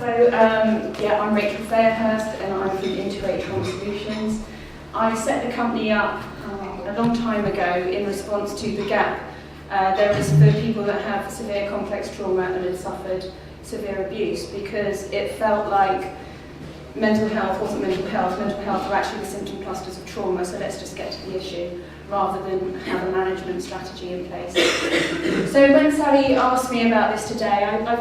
Yeah, I'm Rachel Fairhurst and I'm from Integrate Trauma Solutions. I set the company up a long time ago in response to the gap there is for people that have severe complex trauma and had suffered severe abuse, because it felt like mental health wasn't mental health were actually the symptom clusters of trauma, so let's just get to the issue rather than have a management strategy in place. So when Sally asked me about this today, I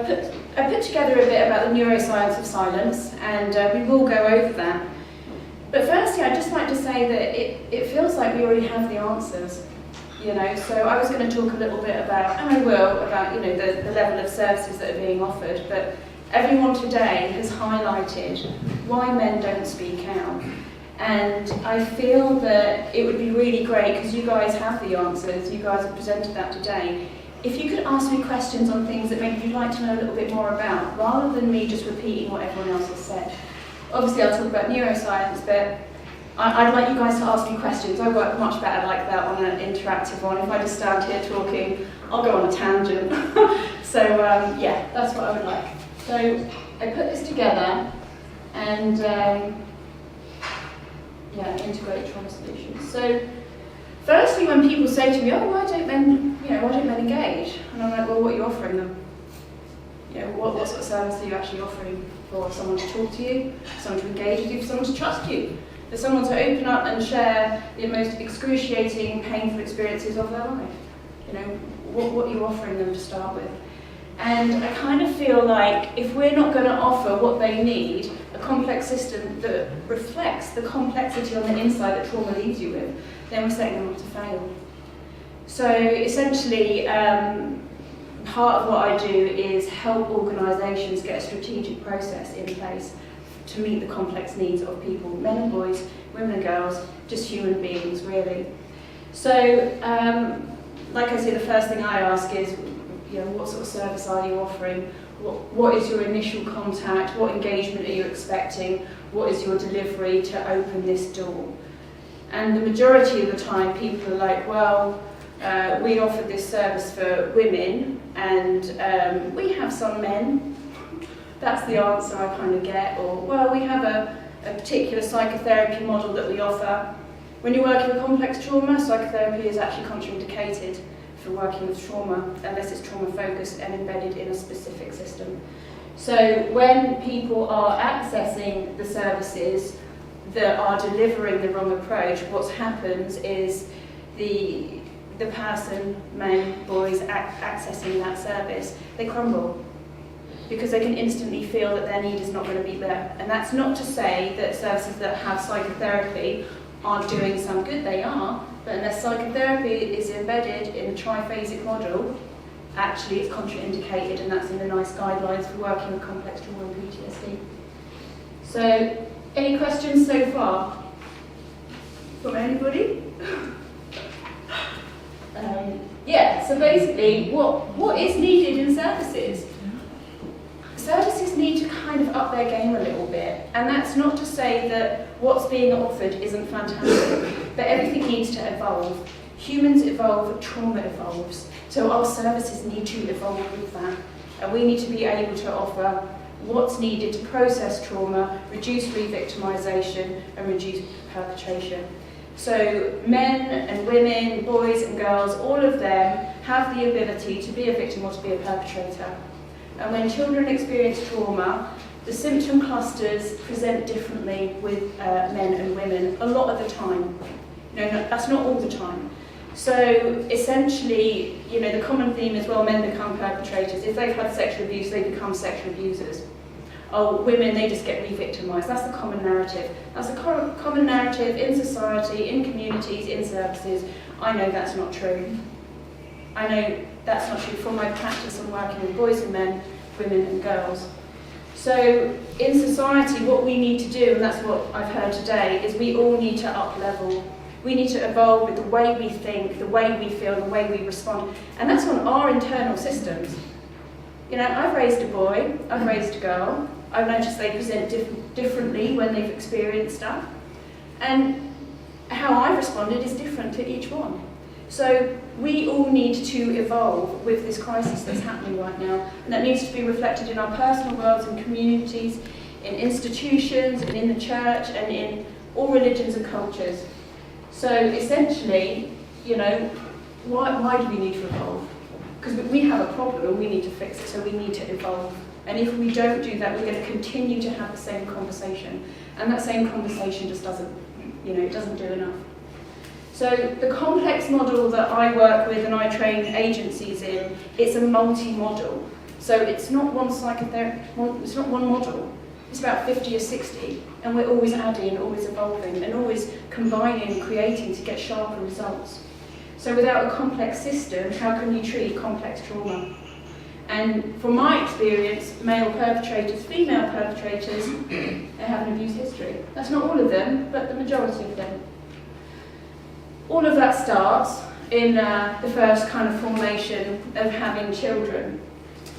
put together a bit about the neuroscience of silence, and we will go over that. But firstly, I'd just like to say that it feels like we already have the answers, you know. So I was going to talk a little bit about, and I will, about, you know, the level of services that are being offered, but everyone today has highlighted why men don't speak out. And I feel that it would be really great, because you guys have the answers, you guys have presented that today, if you could ask me questions on things that maybe you'd like to know a little bit more about, rather than me just repeating what everyone else has said. Obviously I'll talk about neuroscience, but I'd like you guys to ask me questions. I work much better like that on an interactive one. If I just stand here talking, I'll go on a tangent. So yeah, that's what I would like. So I put this together, and yeah, integrate trauma solutions. So firstly, when people say to me, oh, why don't men engage? And I'm like, well, what are you offering them? You know, what sort of service are you actually offering for someone to talk to you, for someone to engage with you, for someone to trust you, for someone to open up and share the most excruciating, painful experiences of their life? You know, what are you offering them to start with? And I kind of feel like if we're not going to offer what they need, a complex system that reflects the complexity on the inside that trauma leaves you with, then we're setting them up to fail. So essentially, part of what I do is help organisations get a strategic process in place to meet the complex needs of people, men and boys, women and girls, just human beings, really. So, like I say, the first thing I ask is, you know, what sort of service are you offering? What is your initial contact? What engagement are you expecting? What is your delivery to open this door? And the majority of the time, people are like, well, we offer this service for women, and we have some men. That's the answer I kind of get. Or, well, we have a particular psychotherapy model that we offer. When you're working with complex trauma, psychotherapy is actually contraindicated for working with trauma, unless it's trauma focused and embedded in a specific system. So when people are accessing the services that are delivering the wrong approach, what happens is the person, men, boys, accessing that service, they crumble, because they can instantly feel that their need is not going to be there. And that's not to say that services that have psychotherapy aren't doing some good, they are, but unless psychotherapy is embedded in a triphasic model, actually it's contraindicated, and that's in the NICE guidelines for working with complex trauma and PTSD. So, any questions so far? From anybody? Yeah, so basically, what is needed in services? Services need to kind of up their game a little bit, and that's not to say that what's being offered isn't fantastic, but everything needs to evolve. Humans evolve, trauma evolves, so our services need to evolve with that, and we need to be able to offer what's needed to process trauma, reduce re-victimisation, and reduce perpetration. So men and women, boys and girls, all of them have the ability to be a victim or to be a perpetrator. And when children experience trauma, the symptom clusters present differently with men and women a lot of the time. You know, that's not all the time. So essentially, you know, the common theme is, well, men become perpetrators. If they've had sexual abuse, they become sexual abusers. Oh, women, they just get re-victimised. That's the common narrative. That's a common narrative in society, in communities, in services. I know that's not true. I know that's not true from my practice on working with boys and men, women and girls. So in society, what we need to do, and that's what I've heard today, is we all need to up-level. We need to evolve with the way we think, the way we feel, the way we respond. And that's on our internal systems. You know, I've raised a boy, I've raised a girl. I've noticed they present differently when they've experienced stuff. And how I've responded is different to each one. So we all need to evolve with this crisis that's happening right now, and that needs to be reflected in our personal worlds and communities, in institutions, and in the church, and in all religions and cultures. So essentially, you know, why do we need to evolve? Because we have a problem and we need to fix it, so we need to evolve. And if we don't do that, we're going to continue to have the same conversation. And that same conversation just doesn't, you know, it doesn't do enough. So the complex model that I work with and I train agencies in, it's a multi-model. So it's not one psychotherapy, it's not one model. It's about 50 or 60, and we're always adding, always evolving, and always combining and creating to get sharper results. So without a complex system, how can you treat complex trauma? And from my experience, male perpetrators, female perpetrators, they have an abuse history. That's not all of them, but the majority of them. All of that starts in the first kind of formation of having children.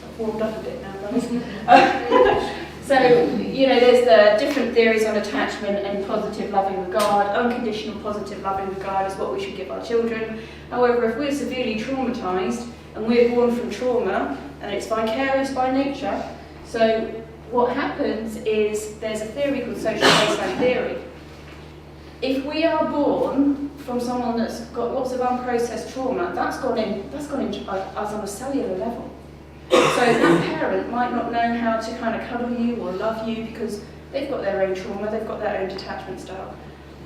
I've warmed up a bit now, guys. So, you know, there's the different theories on attachment and positive loving regard. Unconditional positive loving regard is what we should give our children. However, if we're severely traumatised and we're born from trauma, and it's vicarious by nature, so what happens is there's a theory called social baseline theory. If we are born from someone that's got lots of unprocessed trauma, that's gone into us on a cellular level. So that parent might not know how to kind of cuddle you or love you because they've got their own trauma, they've got their own detachment style.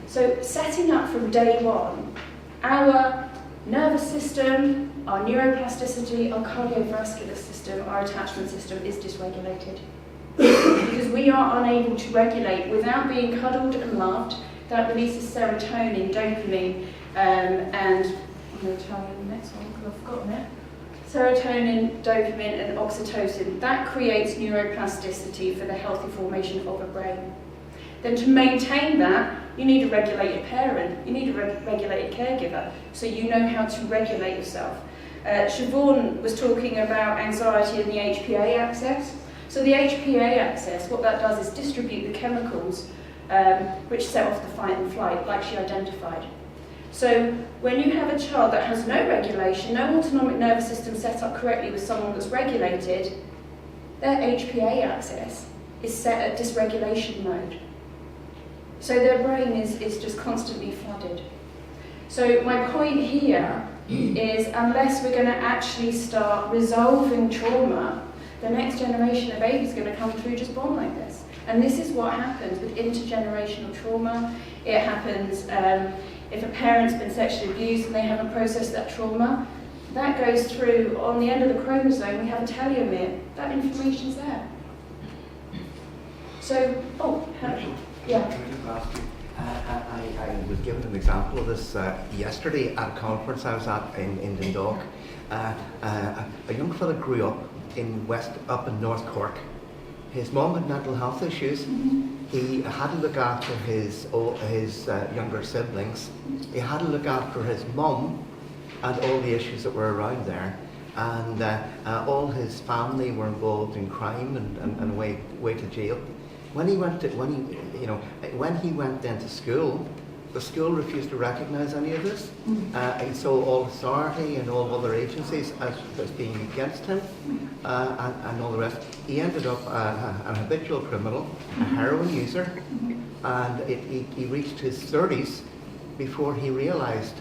So setting up from day one, our nervous system, our neuroplasticity, our cardiovascular system, our attachment system is dysregulated. Because we are unable to regulate without being cuddled and loved. That releases serotonin, dopamine, and I'm going to tell you the next one because I've forgotten it. Serotonin, dopamine, and oxytocin. That creates neuroplasticity for the healthy formation of a brain. Then to maintain that, you need a regulated parent, you need a regulated caregiver, so you know how to regulate yourself. Siobhan was talking about anxiety and the HPA axis. So the HPA axis, what that does is distribute the chemicals which set off the fight and flight, like she identified. So when you have a child that has no regulation, no autonomic nervous system set up correctly with someone that's regulated, their HPA axis is set at dysregulation mode. So their brain is just constantly flooded. So my point here is unless we're going to actually start resolving trauma, the next generation of babies is going to come through just born like this. And this is what happens with intergenerational trauma. It happens if a parent's been sexually abused and they haven't processed that trauma. That goes through, on the end of the chromosome, we have a telomere. That information's there. So, yeah. I was given an example of this yesterday at a conference I was at in Dundalk. A young fella grew up up in North Cork. His mum had mental health issues. He had to look after his younger siblings. He had to look after his mum and all the issues that were around there. And all his family were involved in crime and away to jail. When he went into school, the school refused to recognise any of this. And so all authority and all other agencies as being against him and all the rest. He ended up an habitual criminal, a heroin user, and he reached his 30s before he realised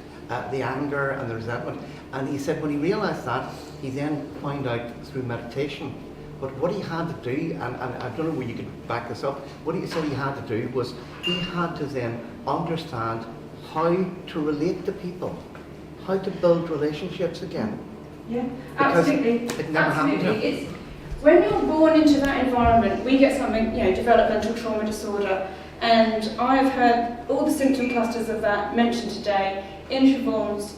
the anger and the resentment. And he said when he realised that, he then found out through meditation. But what he had to do, and I don't know where you could back this up, what he said he had to do was he had to then understand how to relate to people, how to build relationships again. Yeah, because absolutely. It never happened to him. It's, when you're born into that environment, we get something, developmental trauma disorder, and I've heard all the symptom clusters of that mentioned today in Siobhan's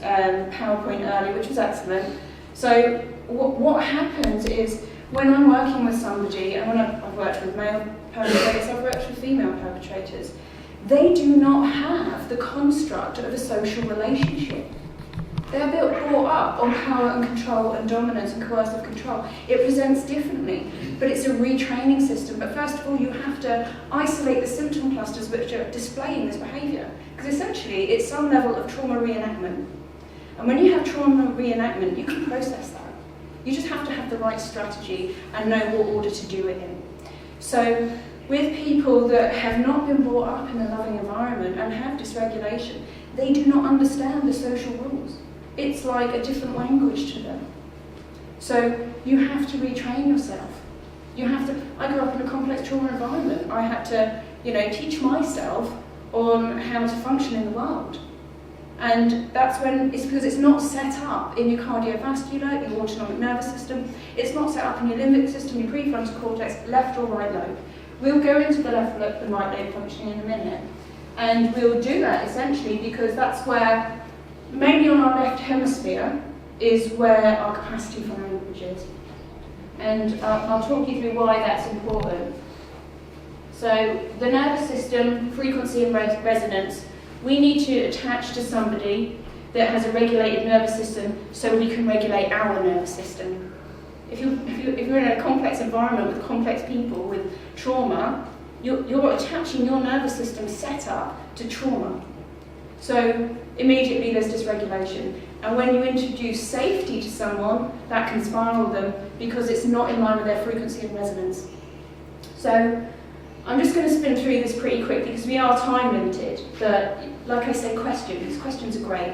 PowerPoint earlier, which was excellent. So what happens is, when I'm working with somebody, and when I've worked with male perpetrators, I've worked with female perpetrators, they do not have the construct of a social relationship. They're brought up on power and control and dominance and coercive control. It presents differently, but it's a retraining system. But first of all, you have to isolate the symptom clusters which are displaying this behaviour, because essentially it's some level of trauma reenactment. And when you have trauma reenactment, you can process that. You just have to have the right strategy and know what order to do it in. So with people that have not been brought up in a loving environment and have dysregulation, they do not understand the social rules. It's like a different language to them. So you have to retrain yourself. I grew up in a complex trauma environment. I had to, teach myself on how to function in the world. And that's it's because it's not set up in your cardiovascular, your autonomic nervous system. It's not set up in your limbic system, your prefrontal cortex, left or right lobe. We'll go into the left lobe and right lobe functioning in a minute. And we'll do that essentially because that's where, mainly on our left hemisphere, is where our capacity for language is. And I'll talk you through why that's important. So the nervous system, frequency and resonance, we need to attach to somebody that has a regulated nervous system so we can regulate our nervous system. If you're in a complex environment with complex people with trauma, you're attaching your nervous system set up to trauma. So immediately there's dysregulation. And when you introduce safety to someone, that can spiral them because it's not in line with their frequency and resonance. So I'm just going to spin through this pretty quickly because we are time limited, but like I say, questions are great.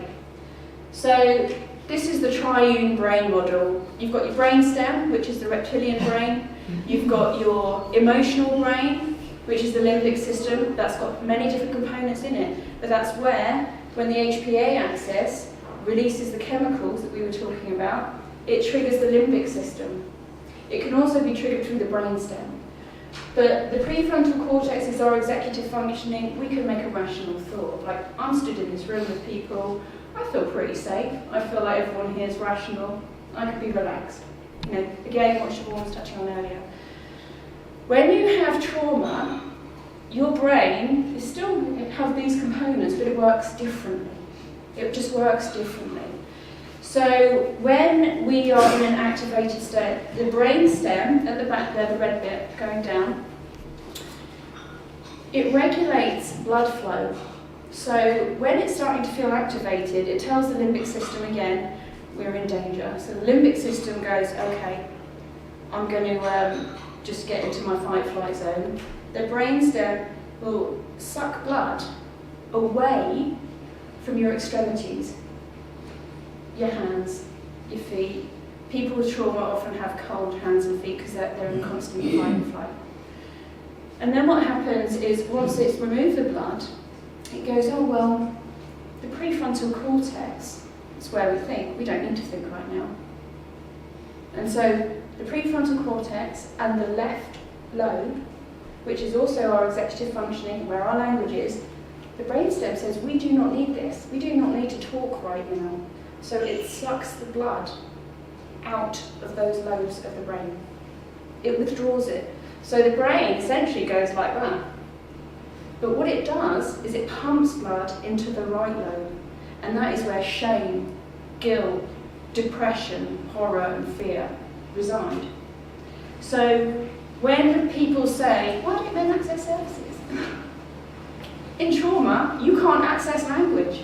So this is the triune brain model. You've got your brain stem, which is the reptilian brain. You've got your emotional brain, which is the limbic system. That's got many different components in it, but that's where, when the HPA axis releases the chemicals that we were talking about, it triggers the limbic system. It can also be triggered through the brain stem. But the prefrontal cortex is our executive functioning. We can make a rational thought. Like, I'm stood in this room with people, I feel pretty safe. I feel like everyone here is rational. I can be relaxed. Again, what Siobhan was touching on earlier. When you have trauma, your brain is still have these components, but it works differently. It just works differently. So when we are in an activated state, the brain stem at the back there, the red bit going down, it regulates blood flow. So when it's starting to feel activated, it tells the limbic system again, we're in danger. So the limbic system goes, okay, I'm going to just get into my fight-flight zone. The brain stem will suck blood away from your extremities, your hands, your feet. People with trauma often have cold hands and feet because they're in constant fight and flight. And then what happens is, once it's removed the blood, it goes, oh well, the prefrontal cortex is where we think. We don't need to think right now. And so the prefrontal cortex and the left lobe, which is also our executive functioning, where our language is, the brainstem says, we do not need this. We do not need to talk right now. So it sucks the blood out of those lobes of the brain. It withdraws it. So the brain essentially goes like that. But what it does is it pumps blood into the right lobe. And that is where shame, guilt, depression, horror and fear reside. So when people say, why don't men access services? In trauma, you can't access language.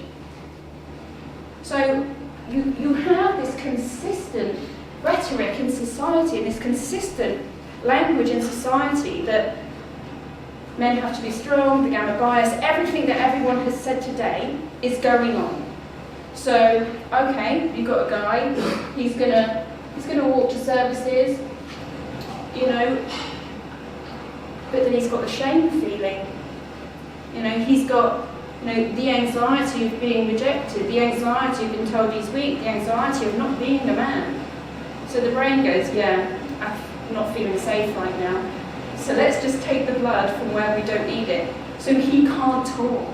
So you have this consistent rhetoric in society, this consistent language in society that men have to be strong, the gamma bias, everything that everyone has said today is going on. So, okay, you've got a guy, he's gonna walk to services, but then he's got the shame feeling. He's got the anxiety of being rejected, the anxiety of being told he's weak, the anxiety of not being a man. So the brain goes, yeah, I'm not feeling safe right now. So let's just take the blood from where we don't need it. So he can't talk.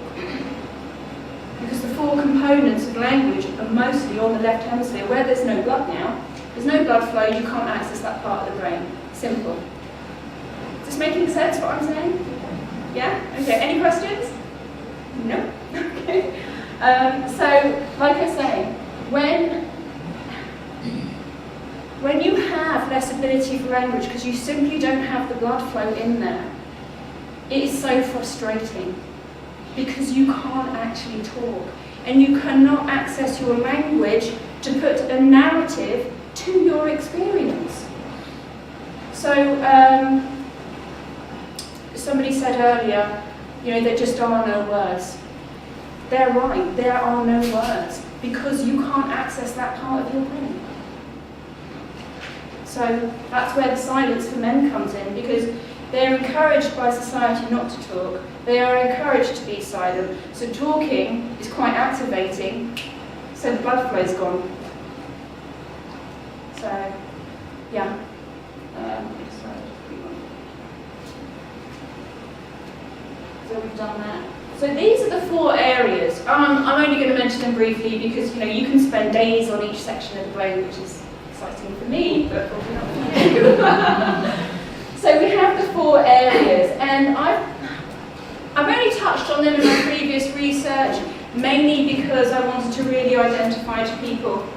Because the four components of language are mostly on the left hemisphere. Where there's no blood now, there's no blood flow, you can't access that part of the brain. Simple. Is this making sense what I'm saying? Yeah? Okay, any questions? No? Okay. So, like I say, when you have less ability for language because you simply don't have the blood flow in there, it is so frustrating because you can't actually talk. and you cannot access your language to put a narrative to your experience. So, somebody said earlier, there just are no words. They're right, there are no words, because you can't access that part of your brain. So that's where the silence for men comes in, because they're encouraged by society not to talk. They are encouraged to be silent. So talking is quite activating, so the blood flow's gone. So, yeah. So we've done that. So these are the 4 areas. I'm only going to mention them briefly because you can spend days on each section of the brain, which is exciting for me, but probably not for you. So we have the 4 areas, and I've only touched on them in my previous research, mainly because I wanted to really identify to people.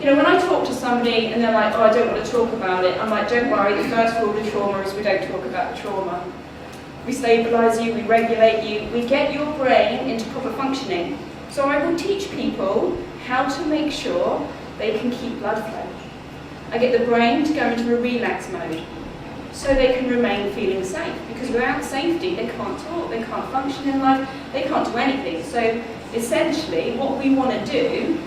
When I talk to somebody and they're like, oh, I don't want to talk about it, I'm like, don't worry, the first rule of trauma is we don't talk about the trauma. We stabilise you, we regulate you, we get your brain into proper functioning. So I will teach people how to make sure they can keep blood flow. I get the brain to go into a relax mode so they can remain feeling safe, because without safety they can't talk, they can't function in life, they can't do anything. So essentially what we want to do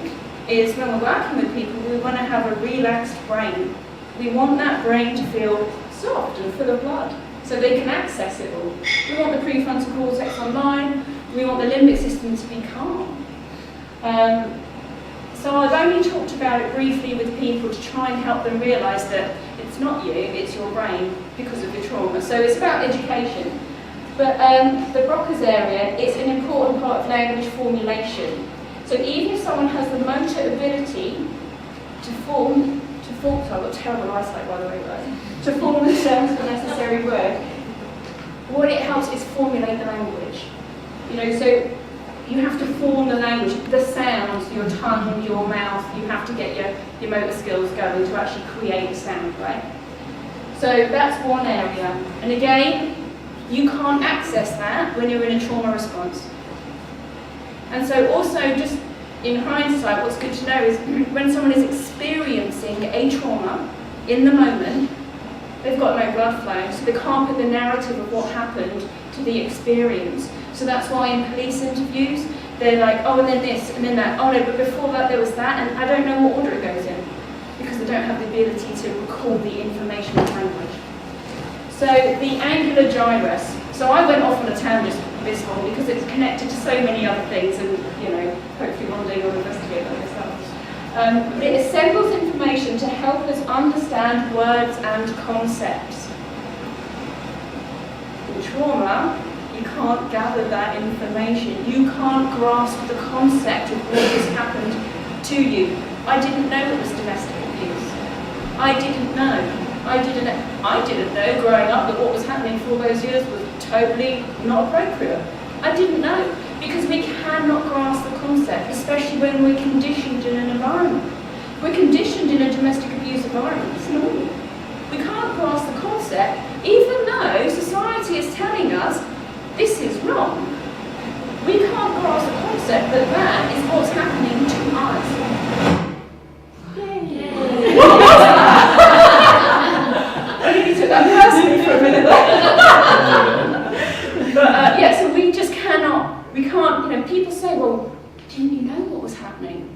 is, when we're working with people, we want to have a relaxed brain. We want that brain to feel soft and full of blood, so they can access it all. We want the prefrontal cortex online, we want the limbic system to be calm. So I've only talked about it briefly with people to try and help them realise that it's not you, it's your brain because of your trauma. So it's about education. But the Broca's area is an important part of language formulation. So even if someone has the motor ability to form, so I've got terrible eyesight by the way, right? To form the sounds for necessary word, what it helps is formulate the language. So you have to form the language, the sounds, your tongue, your mouth, you have to get your motor skills going to actually create a sound, right? So that's one area. And again, you can't access that when you're in a trauma response. And so also, just in hindsight, what's good to know is when someone is experiencing a trauma in the moment, they've got no blood flow, so they can't put the narrative of what happened to the experience. So that's why in police interviews, they're like, oh, and then this, and then that. Oh no, but before that there was that, and I don't know what order it goes in, because they don't have the ability to record the information in language. So the angular gyrus. So I went off on a tangent with this one because it's connected to so many other things, and hopefully one day you'll investigate that yourself. It assembles information to help us understand words and concepts. In trauma, you can't gather that information. You can't grasp the concept of what has happened to you. I didn't know it was domestic abuse. I didn't know. I didn't know growing up that what was happening for all those years was totally not appropriate. I didn't know, because we cannot grasp the concept, especially when we're conditioned in an environment. We're conditioned in a domestic abuse environment. It's normal. We can't grasp the concept, even though society is telling us this is wrong. We can't grasp the concept that that is what's happening to us. Yay! I really took that personally for a minute there. But yeah, so we just cannot, we can't, people say, well, didn't you know what was happening?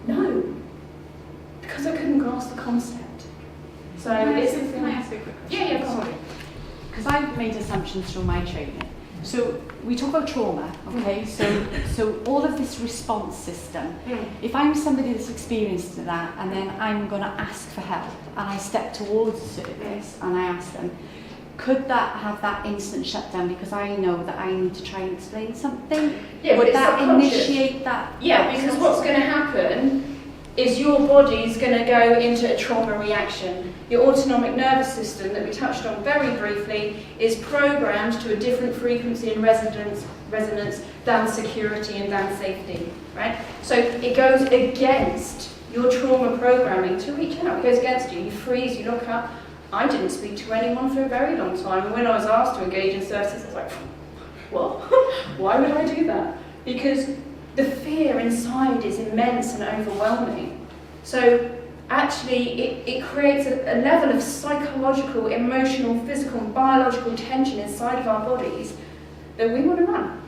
No, because I couldn't grasp the concept. So can I ask a quick question? Yeah, go on. Because I've made assumptions through my training. So we talk about trauma, okay? So all of this response system, if I'm somebody that's experienced that and then I'm going to ask for help and I step towards a service and I ask them, could that have that instant shutdown because I know that I need to try and explain something? Yeah, would but that subconscious. initiate that? Yeah, because what's going to happen is your body's going to go into a trauma reaction. Your autonomic nervous system that we touched on very briefly is programmed to a different frequency and resonance than security and than safety, right? So it goes against your trauma programming to reach out. It goes against you. You freeze, you look up. I didn't speak to anyone for a very long time, and when I was asked to engage in services, I was like, what? Why would I do that? Because the fear inside is immense and overwhelming. So actually it creates a level of psychological, emotional, physical and biological tension inside of our bodies that we want to run.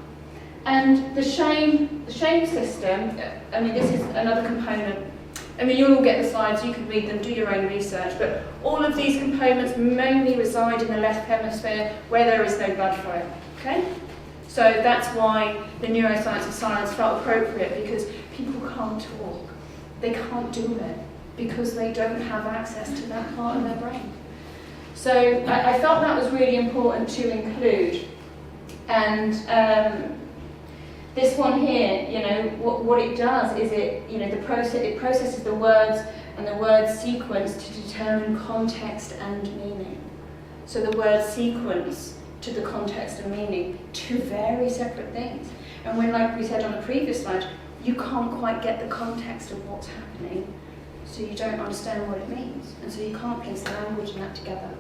And the shame system, I mean, this is another component. I mean, you'll all get the slides, you can read them, do your own research, but all of these components mainly reside in the left hemisphere where there is no blood flow, okay? So that's why the Neuroscience of Silence felt appropriate, because people can't talk. They can't do it because they don't have access to that part of their brain. So I felt that was really important to include. And this one here, you know, what it does is it processes the words and the word sequence to determine context and meaning. So the word sequence to the context and meaning, two very separate things. And when, like we said on the previous slide, you can't quite get the context of what's happening, so you don't understand what it means, and so you can't place the language and that together.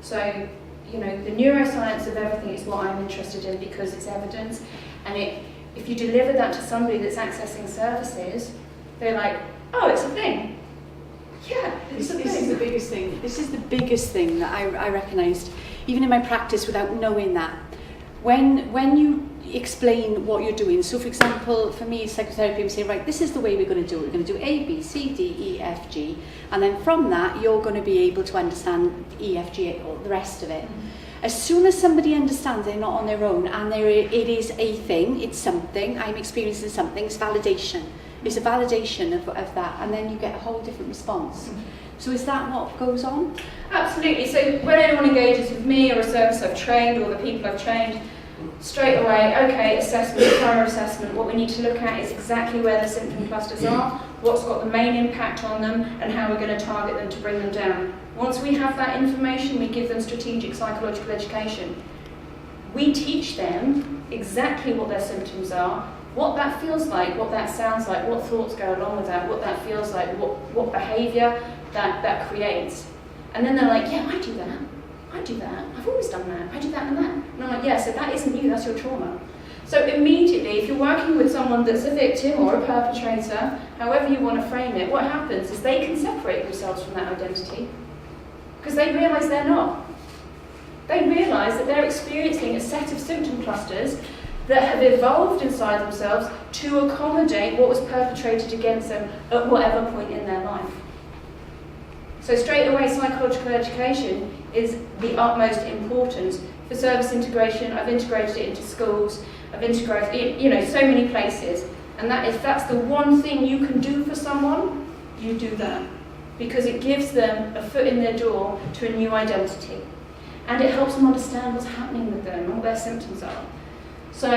So, you know, the neuroscience of everything is what I'm interested in, because it's evidence, and if you deliver that to somebody that's accessing services, they're like, oh, it's a thing. Yeah, it's a thing. This is the biggest thing. This is the biggest thing that I recognised, even in my practice, without knowing that. When you explain what you're doing, so for example, for me, psychotherapy, we say, right, this is the way we're going to do it. We're going to do A, B, C, D, E, F, G, and then from that, you're going to be able to understand E, F, G, or the rest of it. Mm-hmm. As soon as somebody understands they're not on their own, and it is a thing, it's something, I'm experiencing something, it's validation. It's a validation of that, and then you get a whole different response. Mm-hmm. So is that what goes on? Absolutely. So when anyone engages with me or a service I've trained or the people I've trained, straight away, okay, assessment, thorough assessment. What we need to look at is exactly where the symptom clusters are, what's got the main impact on them, and how we're going to target them to bring them down. Once we have that information, we give them strategic psychological education. We teach them exactly what their symptoms are, what that feels like, what that sounds like, what thoughts go along with that, what that feels like, what behaviour that creates. And then they're like, yeah, I do that, I've always done that, I do that and that. And I'm like, yeah, so that isn't you, that's your trauma. So immediately, if you're working with someone that's a victim or a perpetrator, however you want to frame it, what happens is they can separate themselves from that identity, because they realise they're not. They realise that they're experiencing a set of symptom clusters that have evolved inside themselves to accommodate what was perpetrated against them at whatever point in their life. So straight away, psychological education is the utmost importance for service integration. I've integrated it into schools, I've integrated it, so many places. And if that's the one thing you can do for someone, you do that. Because it gives them a foot in their door to a new identity. And it helps them understand what's happening with them and what their symptoms are. So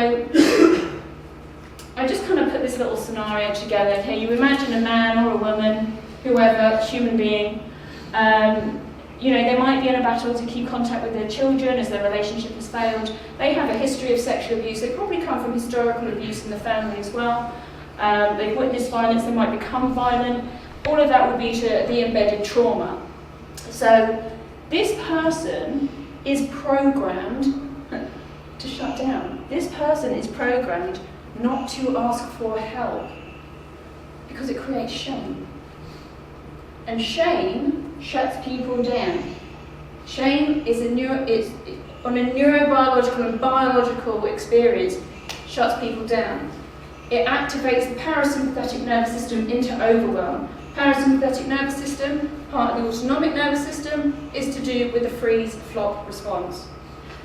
I just kind of put this little scenario together. Okay, you imagine a man or a woman, whoever, human being, they might be in a battle to keep contact with their children as their relationship has failed. They have a history of sexual abuse. They probably come from historical abuse in the family as well. They've witnessed violence. They might become violent. All of that would be to the embedded trauma. So this person is programmed to shut down. This person is programmed not to ask for help because it creates shame. And shame shuts people down. Shame is on a neurobiological and biological experience, shuts people down. It activates the parasympathetic nervous system into overwhelm. Parasympathetic nervous system, part of the autonomic nervous system, is to do with the freeze-flop response.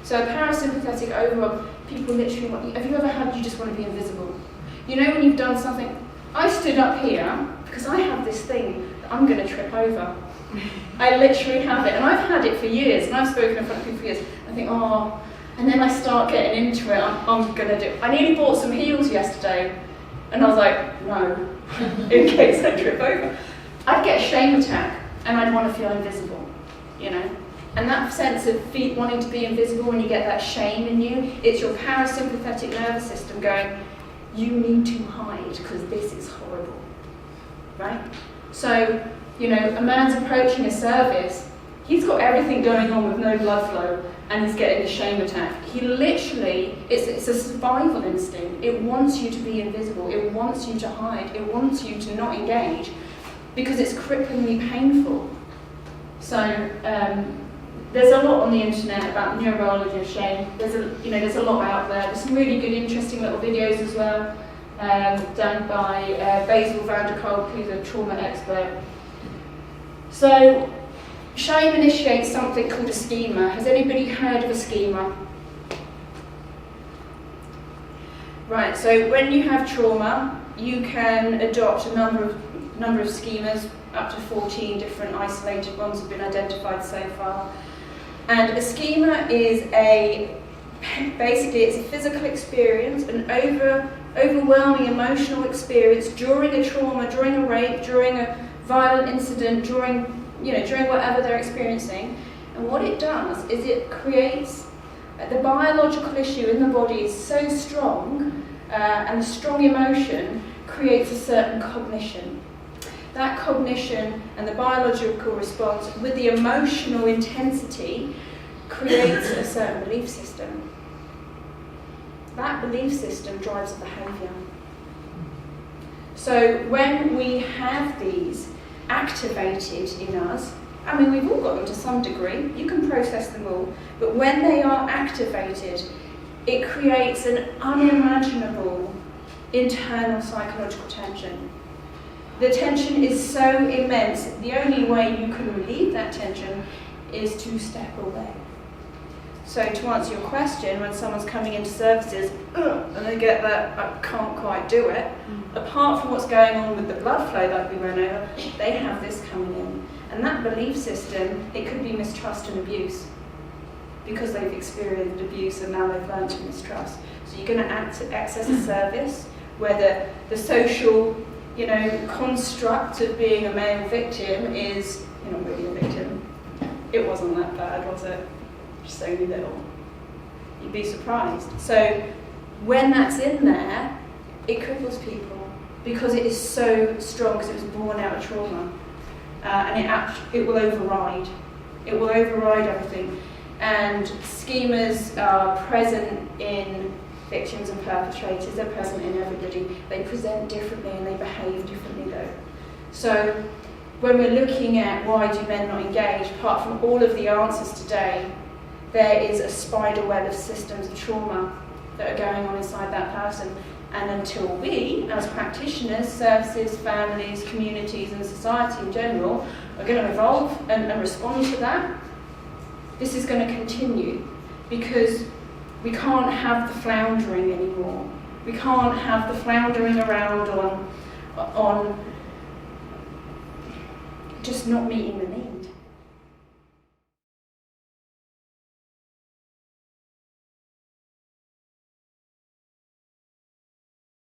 So parasympathetic overwhelm, people literally have you ever had you just want to be invisible? You know when you've done something, I stood up here because I have this thing that I'm going to trip over. I literally have it, and I've had it for years, and I've spoken in front of people for years. I think, oh, and then I start getting into it, I'm going to do it. I nearly bought some heels yesterday, and I was like, no, in case I trip over. I'd get a shame attack, and I'd want to feel invisible, And that sense of wanting to be invisible when you get that shame in you, it's your parasympathetic nervous system going, you need to hide because this is horrible, right? So, a man's approaching a service, He's got everything going on with no blood flow, and he's getting a shame attack. He literally, it's a survival instinct. It wants you to be invisible. It wants you to hide. It wants you to not engage because it's cripplingly painful. So there's a lot on the internet about the neurobiology of shame. There's a lot out there. There's some really good, interesting little videos as well, done by Basil van der Kolk, who's a trauma expert. So shame initiates something called a schema. Has anybody heard of a schema? Right, so when you have trauma, you can adopt a number of schemas. Up to 14 different isolated ones have been identified so far. And a schema is basically it's a physical experience, an overwhelming emotional experience during a trauma, during a rape, during a violent incident, during whatever they're experiencing. And what it does is it creates, the biological issue in the body is so strong, and the strong emotion creates a certain cognition. That cognition and the biological response with the emotional intensity creates a certain belief system. That belief system drives the behaviour. So when we have these activated in us, I mean, we've all got them to some degree, you can process them all, but when they are activated, it creates an unimaginable internal psychological tension. The tension is so immense, the only way you can relieve that tension is to step away. So to answer your question, when someone's coming into services, and they get that, I can't quite do it, apart from what's going on with the blood flow that we ran over, they have this coming in. And that belief system, it could be mistrust and abuse, because they've experienced abuse and now they've learned to mistrust. So you're going to access a service where the social construct of being a male victim is, you're not really a victim. It wasn't that bad, was it? Just only little. You'd be surprised. So when that's in there, it cripples people because it is so strong, because it was born out of trauma. And it will override. It will override everything. And schemas are present in victims and perpetrators, they're present in everybody. They present differently and they behave differently though. So when we're looking at why do men not engage, apart from all of the answers today, there is a spider web of systems of trauma that are going on inside that person. And until we, as practitioners, services, families, communities and society in general, are going to evolve and respond to that, this is going to continue, because we can't have the floundering anymore. We can't have the floundering around on just not meeting the needs.